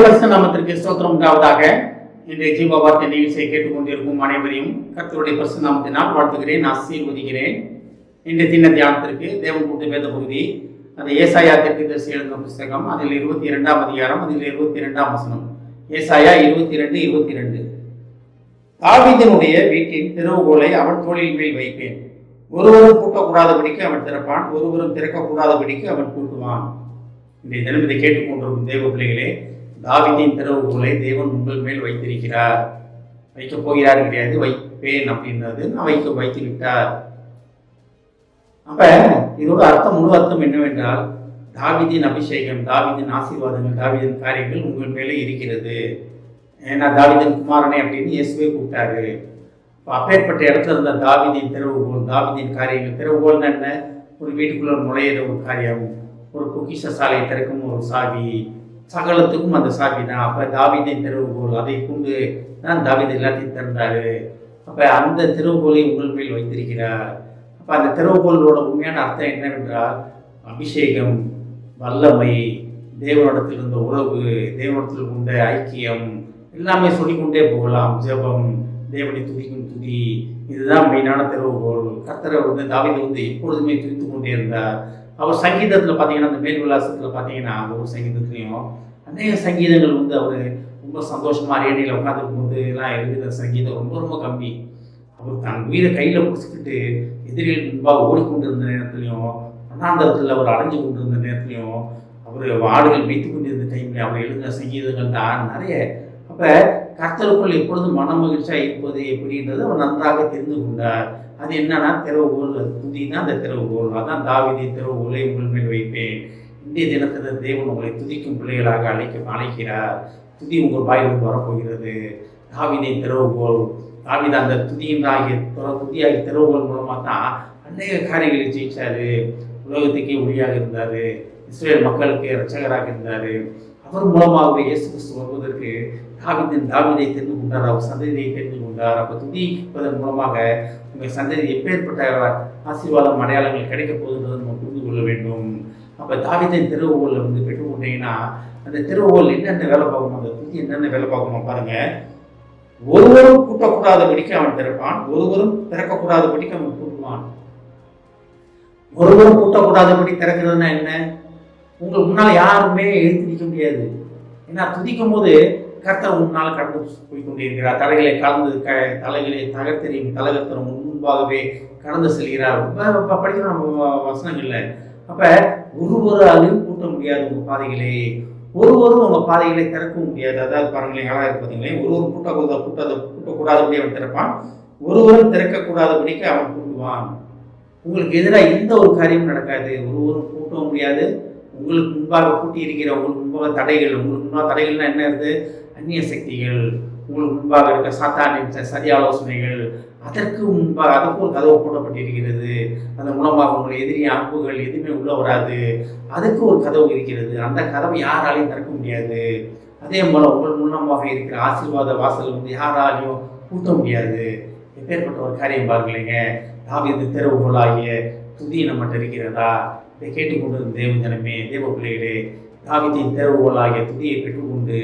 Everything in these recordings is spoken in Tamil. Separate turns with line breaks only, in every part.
பரிசுத்த நாமத்திற்கு ஸ்தோத்திரம் உண்டாவதாக. இன்றைய ஜீவ வார்த்தை நிகழ்ச்சியை கேட்டுக்கொண்டிருக்கும் அனைவரையும் கர்த்தருடைய பரிசுத்த நாமத்தினால் வாழ்த்துகிறேன், ஆசீர்வதிக்கிறேன். இன்றைய தின தியானத்திற்கு தேவன் கொடுத்த வேத பகுதி அது ஏசாயா தீர்க்கதரிசி எழுதின புஸ்தகம். அதில் 22ஆம் அதிகாரம், அதில் 22ஆம் வசனம். ஏசாயா 22:22. தாவீதினுடைய வீட்டின் திறவுகோலை அவன் தோளின் மேல் வைப்பேன். ஒருவரும் பூட்டக்கூடாதபடிக்கு அவன் திறப்பான், ஒருவரும் திறக்கக்கூடாதபடிக்கு அவன் பூட்டுவான். இன்றைய தினம் இதை கேட்டுக்கொண்டிருக்கும் தேவ பிள்ளைகளே, தாவீதின் திறவுகோலை தேவன் உங்கள் மேல் வைத்திருக்கிறார். வைக்கப் போகிறார் கிடையாது, வைப்பேன் அப்படின்றது நான் வைத்து விட்டார். அப்ப இதோட அர்த்தம், முழு அர்த்தம் என்னவென்றால், தாவீதின் அபிஷேகம், தாவீதின் ஆசீர்வாதங்கள், தாவீதின் காரியங்கள் உங்கள் மேலே இருக்கிறது. ஏன்னா தாவீதின் குமாரனை அப்படின்னு இயேசுவே கூப்பிட்டாரு. அப்பேற்பட்ட இடத்துல இருந்த தாவீதின் திறவுகோல், தாவீதின் காரியங்கள். திறவுகோல்னு என்ன? ஒரு வீட்டுக்குள்ள நுழையிற ஒரு காரியம், ஒரு பொக்கிஷ சாலையை திறக்கும் ஒரு சாவி, சகலத்துக்கும் அந்த சாவி தான். அப்போ தாவீதின் திறவுகோல், அதை கொண்டு தான் தாவீது எல்லாத்தையும் திறந்தாரு. அப்போ அந்த திறவுகோலை உங்கள் மேல் வைத்திருக்கிறார். அப்போ அந்த திறவுகோளோட உண்மையான அர்த்தம் என்னவென்றால், அபிஷேகம், வல்லமை, தேவனிடத்தில் இருந்த உறவு, தேவனிடத்தில் இருந்த ஐக்கியம், எல்லாமே சொல்லிக்கொண்டே போகலாம். ஜெபம், தேவனை துதிக்கும் துதி, இதுதான் மெயினான திறவுகோல். கர்த்தரை தாவீது எப்பொழுதுமே துதித்து கொண்டே இருந்தார். அவர் சங்கீதத்தில் பார்த்தீங்கன்னா, அந்த மேல் விலாசத்தில் பார்த்தீங்கன்னா, ஒரு சங்கீதத்துலேயும் அநேக சங்கீதங்கள் அவர் ரொம்ப சந்தோஷமாக அரியணையில் உட்காந்துருக்கும் போது எல்லாம் எழுதுகிற சங்கீதம் ரொம்ப ரொம்ப கம்மி. அவர் தன் உயிரை கையில் பிடிச்சிக்கிட்டு எதிரிகள் முன்பாக ஓடிக்கொண்டிருந்த நேரத்துலையும், அண்ணாந்தரத்தில் அவர் அடைஞ்சு கொண்டிருந்த நேரத்துலையும், அவர் ஆடுகள் வைத்து கொண்டிருந்த டைமில் அவர் எழுதின சங்கீதங்கள் தான் நிறைய. அப்போ கர்த்தருக்குள் எப்பொழுதும் மன மகிழ்ச்சியாக இருப்பது எப்படின்றது அவர் நன்றாக தெரிந்து கொண்டார். அது என்னன்னா திறவுகோல், அது துதி தான் அந்த திறவுகோல். அதான் தாவீதின் திறவுகோலை உங்கள் மேல் வைப்பேன். இந்திய தினத்தில் தேவன் உங்களை துதிக்கும் பிள்ளைகளாக அழைக்கிறார். துதி உங்கள் வாயிலிருந்து வரப்போகிறது. தாவீதின் திறவுகோல், தாவீது அந்த துதியாகிய திறவுகோல் மூலமாக தான் அநேக காரியங்களை ஜெயிச்சாரு. உலகத்துக்கே ஒளியாக இருந்தார், இஸ்ரேல் மக்களுக்கு இரட்சகராக இருந்தார். அவர் மூலமாகவே இயேசு கிறிஸ்து வருவதற்கு தாவீதை தெரிந்து கொண்டார், அவர் சந்ததியை தெரிந்து கொண்டார். அப்போ துதிப்பதன் மூலமாக உங்கள் சந்ததி எப்பேற்பட்ட ஆசீர்வாதம், அடையாளங்கள் கிடைக்கப் போகுதுன்றதை நம்ம புரிந்து கொள்ள வேண்டும். அப்போ தாவீதின் திறவுகோல் பெற்றுக்கொண்டீங்கன்னா, அந்த திறவுகோல் என்னென்ன வேலை பார்க்கணும், அந்த துதி என்னென்ன வேலை பார்க்கணும் பாருங்க. ஒருவரும் பூட்டக்கூடாதபடிக்கு அவன் திறப்பான், ஒருவரும் திறக்கக்கூடாதபடிக்கு அவன் பூட்டுவான். ஒருவரும் பூட்டக்கூடாதபடி திறக்கிறதுனா என்ன? உங்களுக்கு முன்னால் யாருமே எழுத்து நிற்க முடியாது. ஏன்னா துதிக்கும் போது கர்த்தர் முன்னால் கடந்து போய்கொண்டே இருக்கிறார். தலைகளை தலைகளை தகர்த்தெறியும் தலகர்த்தர் முன்பாகவே கடந்து செல்கிறார். படிக்கிற நம்ம வசனங்கள்ல. அப்ப ஒருவராலும் பூட்ட முடியாது உங்க பாதைகளை, ஒருவரும் உங்க பாதைகளை திறக்க முடியாது. அதாவது பாருங்களேன், அழகா இருக்கு பார்த்தீங்களேன். ஒருவரும் பூட்டக்கூடாதபடி அவன் திறப்பான், ஒருவரும் திறக்கக்கூடாதபடிக்கு அவன் பூட்டுவான். உங்களுக்கு எதிராக எந்த ஒரு காரியமும் நடக்காது. ஒருவரும் பூட்டவும் முடியாது. உங்களுக்கு முன்பாக பூட்டி இருக்கிற, உங்களுக்கு முன்பாக தடைகள், உங்களுக்கு முன்பாக தடைகள்னா என்ன இருக்குது? அந்நிய சக்திகள், உங்களுக்கு முன்பாக இருக்க சாத்தானின் சதி ஆலோசனைகள், அதற்கு முன்பாக அதுக்கு ஒரு கதவு போடப்பட்டிருக்கிறது. அதன் மூலமாக உங்களை எதிரிய அம்புகள் எதுவுமே உள்ள வராது. அதுக்கு ஒரு கதவு இருக்கிறது. அந்த கதவை யாராலையும் திறக்க முடியாது. அதே போல உங்கள் மூலமாக இருக்கிற ஆசீர்வாத வாசல் யாராலையும் பூட்ட முடியாது. எப்பேற்பட்ட ஒரு காரியம் பாருங்களேங்க. தாவீது திறவுகோலாகிய துதி நம்மகிட்ட இருக்கிறதா? இதை கேட்டுக்கொண்டு தேவ ஜனமே, தேவ பிள்ளைகளே, தாவீதின் திறவுகோலாகிய துதியை பெற்றுக்கொண்டு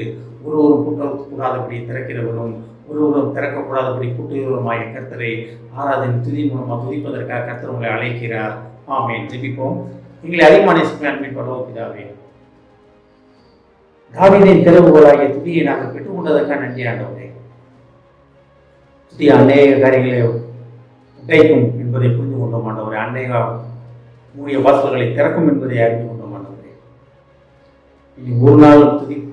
ஒருவரும் பூட்டக்கூடாதபடி திறக்கிறவரும் ஒருவரும் திறக்கக்கூடாதபடி பூட்டுகிறவருமாய கர்த்தரை ஆராதனை துதி மூலமாக துதிப்பதற்காக கர்த்தர் உங்களை அழைக்கிறார். ஆமென். ஜெபிப்போம். எங்களை அதிகமான அன்பின் பரலோகபிதாவே, தாவீதின் திறவுகோலாகிய துதியை நாங்கள் பெற்றுக்கொண்டதற்காக நன்றி ஆண்டவரே. துதி அநேக காரியங்களை உடைக்கும் என்பதை புரிந்து கொண்டோம் ஆண்டவரே. அநேக மூடிய வாசல்களை திறக்கும் என்பதை அறிந்து கொண்டோம் ஆண்டவரே. இனி ஒரு நாள்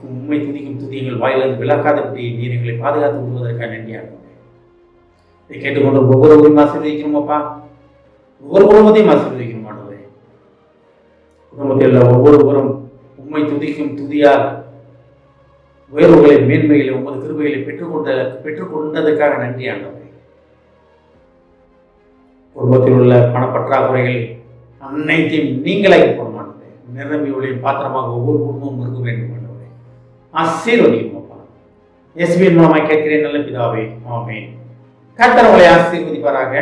உண்மை துதிக்கும் துதி எங்கள் வாயிலிருந்து விளக்காதபடி நீர் எங்களை பாதுகாத்து கொள்வதற்காக நன்றி ஆண்டவரே. இதை கேட்டுக்கொண்டு ஒவ்வொருவரையும் ஆசீர்வதிக்கணுமாப்பா, ஒவ்வொரு குடும்பத்தையும் ஆசீர்வதிக்கணும் ஆண்டவரே. குடும்பத்தில் ஒவ்வொருவரும் உண்மை துதிக்கும் துதியால் உயர்வுகளை, மேன்மைகளை, உமது கிருபைகளை பெற்றுக்கொண்டதற்காக நன்றி ஆண்டவரே. குடும்பத்தில் உள்ள பணப்பற்றாக்குறைகள் அனைத்தையும் நீங்களாகி போட மாட்டேன். நிரம்பி ஒளிய பாத்திரமாக ஒவ்வொரு குடும்பமும் இருக்க வேண்டும் ஆண்டவரே. ஆசீர்வதிக்குமாப்பா. இயேசுவின் மூலமாக கேட்கிறேன் நல்ல பிதாவே. ஆமென். கர்த்தர் உங்களை ஆசீர்வதிப்பாராக.